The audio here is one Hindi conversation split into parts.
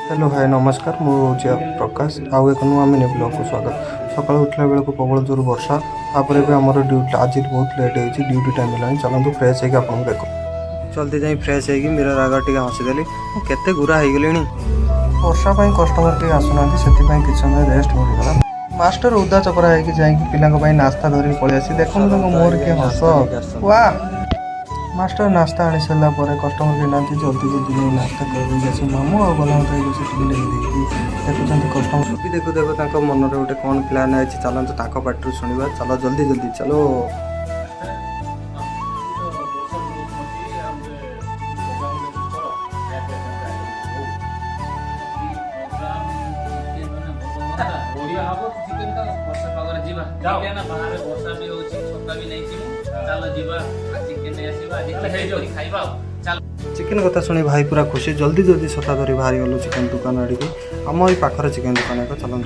हेलो हाय नमस्कार मुझे प्रकाश आउ एक नुआ मिनी ब्लॉग को स्वागत। सकाल उठला बेलू प्रबल जोर वर्षा तापर भी आम ड्यूटी आज बहुत लेट हो ड्यूटी टाइम है चलते फ्रेश होगी आपको देख जल्दी जा फ्रेश होगी मिरर आगे टे हसीदेली केते गुरा हो गली वर्षा कस्टमर टे आसुना से किसी समय रेस्ट मिलगला मास्टर उदा चपरा है पिला नास्ता धरिक पलि आसी देखो मोर किए हस वाह मास्टर नास्ता आनी सारा कस्टमर के ना जल्दी जल्दी नहीं नास्ता कर मामू आ गला देखुं कस्टमर भी देखु देखो मन में गोटे कौन प्लान है चलते पार्टी शुणा चलो जल्दी जल्दी चलो। चिकेन कथा शुणी भाई पूरा खुशी जल्दी जल्दी सता धरी बाहरी गलु चिकेन दुकान आड़ की आम ये पाखर चिकेन दुकान एक चलो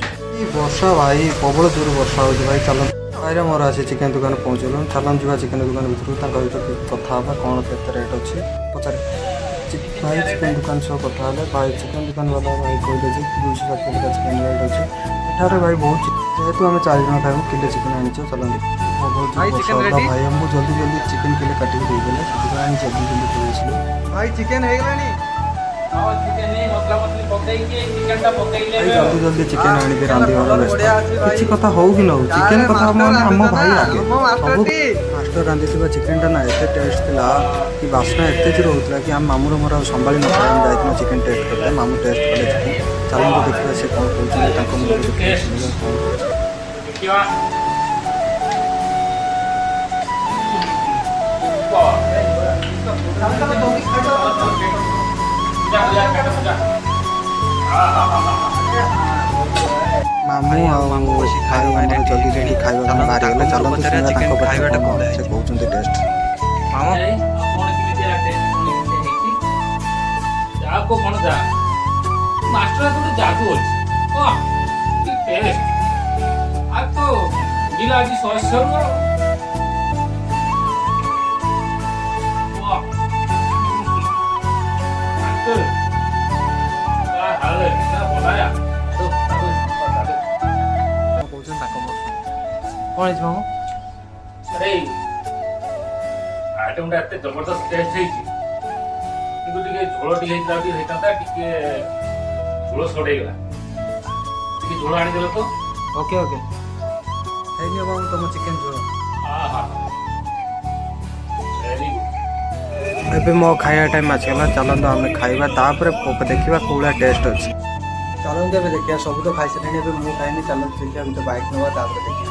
वर्षा भाई प्रबल जोर वर्षा हो भाई चलो भाई मोर आसी चिकेन दुकान पहुँचल चलन जा चिकेन दुकान भर कथा कौन के रेट अच्छे पचारे भाई चिकेन दुकान सब कथा भाई चिकेन दुकान वाला भाई कहले 260 टका चिकेन रेट अच्छे एठार भाई बहुत जेहेतु आम 4 जन खाऊ किले चिकेन आनी चलते भाई हमको जल्दी जल्दी चिकेन किले काटिक देदेले जल्दी जल्दी भाई चिकेन जल्दी जल्दी चिकेन आनी रांधि किसी कथा हो कि न चिकेन कथा आम भाई आगे सब मास्टर रांधि चिकेन टा ना एत टेस्ट था कि बास्ना एत जोर होता कि आम मामूर मोर संभाली न जाइए चिकेन टेस्ट करते मामू टेस्ट कले चिकेन चलते देखा सी कौन कहते मामू खाଇବା जल्दी जल्दी खाଇବା बाहरी गले चलते खाइबाटा कौन से कहते टेस्ट मामा आपको कौन जा मास्टर तो जादू अछि टेस्ट आज तो गिला जी 100 कौन है मामू अरे आइटम एत जबरदस्त टेस्ट है किंतु टिके झोल टिके हेता टिके झोल सड़े गला टिके झोल आनी देलो तो ओके ओके थैंक यू मामू तुम चिकेन झोल हां वेरी गुड एबे मो खाया टाइम आछला चलंदो हमें खाइबा तापर देखिबा कोला टेस्ट अछि चलंदो एबे देखिया सब तो खाइ सने एबे मो खाइनी चलंदो देखिया हम तो बाइक नवा तापर देखिया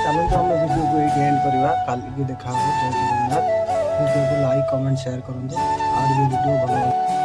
चलते हमें वीडियो को एंड करवा कल की देखा जय जगन्नाथ वीडियो को लाइक कमेंट शेयर करूँ और भी वीडियो बना।